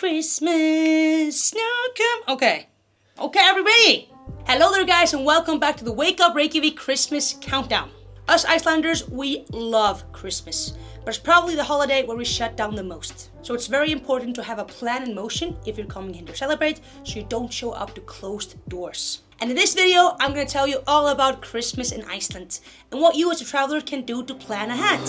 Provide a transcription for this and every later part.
Christmas, now come. Okay, everybody. Hello there, guys, and welcome back to the Wake Up Reykjavik Christmas Countdown. Us Icelanders, we love Christmas, but it's probably the holiday where we shut down the most. So it's very important to have a plan in motion if you're coming in to celebrate, so you don't show up to closed doors. And in this video, I'm going to tell you all about Christmas in Iceland and what you as a traveler can do to plan ahead.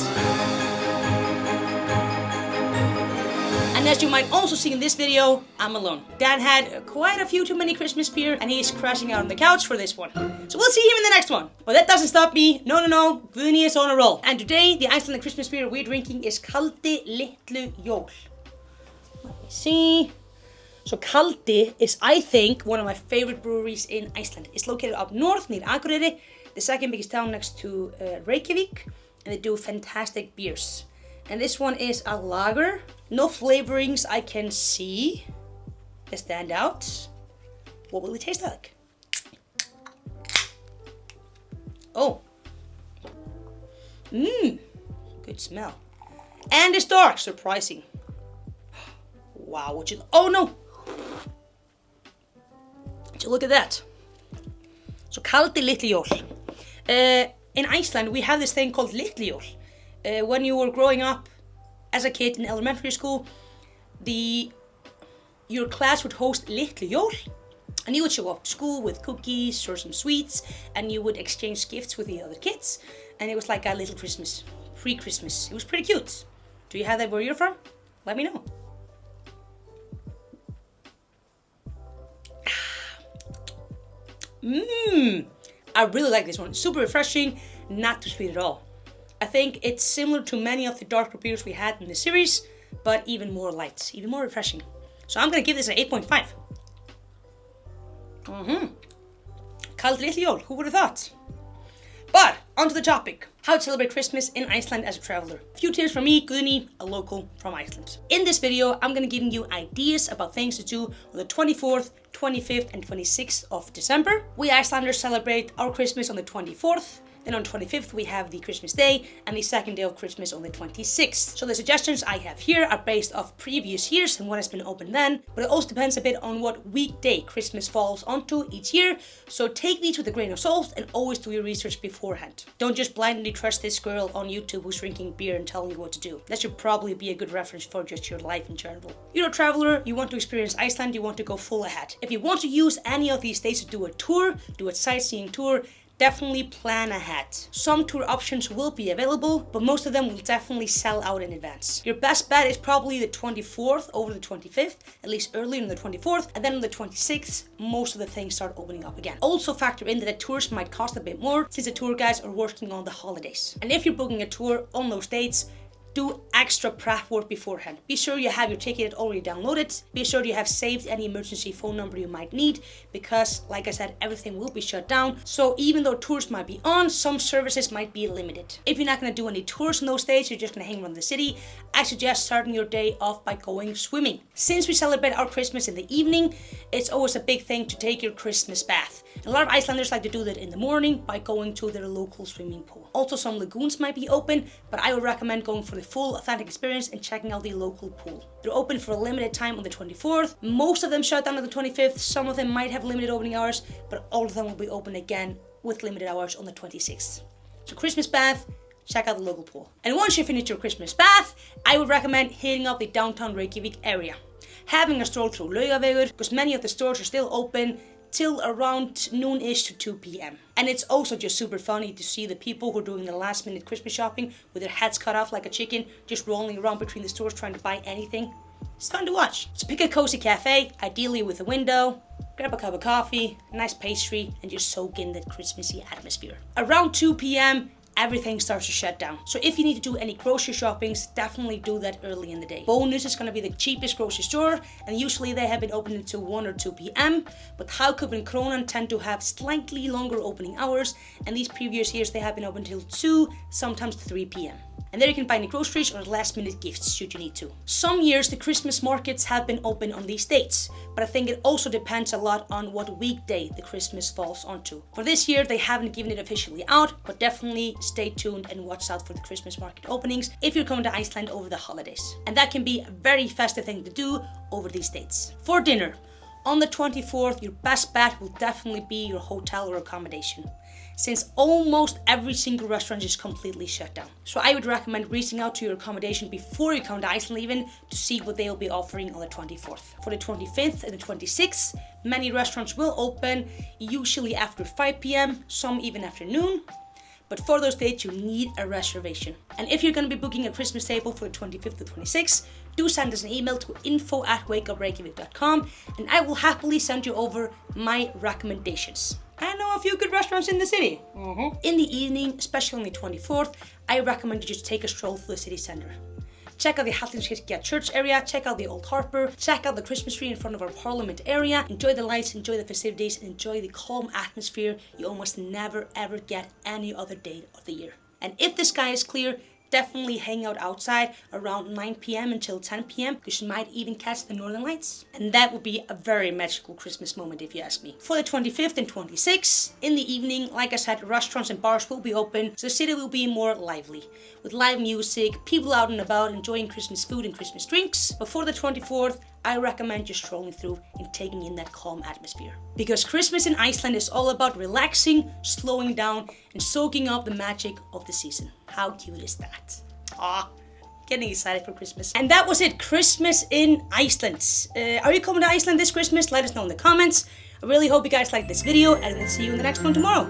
And as you might also see in this video, I'm alone. Dan had quite a few too many Christmas beer and he's crashing out on the couch for this one. So we'll see him in the next one. But that doesn't stop me. No. Gudny is on a roll. And today, the Icelandic Christmas beer we're drinking is Kaldi Litlu Jól. Let me see. So Kaldi is, I think, one of my favorite breweries in Iceland. It's located up north near Akureyri, the second biggest town next to Reykjavik. And they do fantastic beers. And this one is a lager. No flavorings I can see that stand out. What will it taste like? Oh. Good smell. And it's dark, surprising. Wow, would you, oh no! Would you look at that? So Kaldi Litlu Jól. In Iceland we have this thing called Litlu Jól. When you were growing up as a kid in elementary school, your class would host Litlu Jól, and you would show up to school with cookies or some sweets, and you would exchange gifts with the other kids, and it was like a little Christmas, pre-Christmas. It was pretty cute. Do you have that where you're from? Let me know. I really like this one. Super refreshing, not too sweet at all. I think it's similar to many of the darker beers we had in the series, but even more light, even more refreshing. So I'm gonna give this an 8.5. Kaldi Litlu Jól, who would have thought? But, onto the topic. How to celebrate Christmas in Iceland as a traveler. A few tips from me, Gudny, a local from Iceland. In this video, I'm gonna give you ideas about things to do on the 24th, 25th, and 26th of December. We Icelanders celebrate our Christmas on the 24th. Then on 25th we have the Christmas Day and the second day of Christmas on the 26th. So the suggestions I have here are based off previous years and what has been open then, but it also depends a bit on what weekday Christmas falls onto each year. So take these with a grain of salt and always do your research beforehand. Don't just blindly trust this girl on YouTube who's drinking beer and telling you what to do. That should probably be a good reference for just your life in general. You're a traveler, you want to experience Iceland, you want to go full ahead. If you want to use any of these days to do a tour, do a sightseeing tour, definitely plan ahead. Some tour options will be available, but most of them will definitely sell out in advance. Your best bet is probably the 24th over the 25th, at least earlier on the 24th, and then on the 26th, most of the things start opening up again. Also factor in that the tours might cost a bit more since the tour guides are working on the holidays. And if you're booking a tour on those dates, do extra prep work beforehand. Be sure you have your ticket already downloaded. Be sure you have saved any emergency phone number you might need because, like I said, everything will be shut down. So even though tours might be on, some services might be limited. If you're not going to do any tours on those days, you're just going to hang around the city, I suggest starting your day off by going swimming. Since we celebrate our Christmas in the evening, it's always a big thing to take your Christmas bath. And a lot of Icelanders like to do that in the morning by going to their local swimming pool. Also, some lagoons might be open, but I would recommend going for the full authentic experience and checking out the local pool. They're open for a limited time on the 24th. Most of them shut down on the 25th. Some of them might have limited opening hours, but all of them will be open again with limited hours on the 26th. So Christmas bath, check out the local pool. And once you finish your Christmas bath, I would recommend hitting up the downtown Reykjavik area. Having a stroll through Laugavegur, because many of the stores are still open till around noon-ish to 2 p.m. And it's also just super funny to see the people who are doing the last minute Christmas shopping with their heads cut off like a chicken, just rolling around between the stores trying to buy anything. It's fun to watch. So pick a cozy cafe, ideally with a window, grab a cup of coffee, a nice pastry, and just soak in that Christmassy atmosphere. Around 2 p.m, everything starts to shut down. So if you need to do any grocery shoppings, definitely do that early in the day. Bonus is going to be the cheapest grocery store, and usually they have been open until 1 or 2 p.m. But Hagkaup and Krónan tend to have slightly longer opening hours, and these previous years they have been open until 2, sometimes 3 p.m. And there you can buy any groceries or last minute gifts should you need to. Some years the Christmas markets have been open on these dates, but I think it also depends a lot on what weekday the Christmas falls onto. For this year they haven't given it officially out, but definitely stay tuned and watch out for the Christmas market openings if you're coming to Iceland over the holidays. And that can be a very festive thing to do over these dates. For dinner, on the 24th, your best bet will definitely be your hotel or accommodation, since almost every single restaurant is completely shut down. So I would recommend reaching out to your accommodation before you come to Iceland even to see what they'll be offering on the 24th. For the 25th and the 26th, many restaurants will open, usually after 5 p.m, some even after noon. But for those dates, you need a reservation. And if you're going to be booking a Christmas table for the 25th to 26th, do send us an email to info@wakeupreykjavik.com and I will happily send you over my recommendations. I know a few good restaurants in the city. In the evening, especially on the 24th, I recommend you just take a stroll through the city center. Check out the Hallgrímskirkja church area, check out the Old Harbour, check out the Christmas tree in front of our Parliament area, enjoy the lights, enjoy the festivities, and enjoy the calm atmosphere you almost never ever get any other day of the year. And if the sky is clear, definitely hang out outside around 9 p.m. until 10 p.m. because you might even catch the northern lights. And that would be a very magical Christmas moment if you ask me. For the 25th and 26th, in the evening, like I said, restaurants and bars will be open, so the city will be more lively, with live music, people out and about enjoying Christmas food and Christmas drinks. But for the 24th, I recommend just strolling through and taking in that calm atmosphere. Because Christmas in Iceland is all about relaxing, slowing down, and soaking up the magic of the season. How cute is that? Getting excited for Christmas. And that was it, Christmas in Iceland. Are you coming to Iceland this Christmas? Let us know in the comments. I really hope you guys liked this video and we'll see you in the next one tomorrow.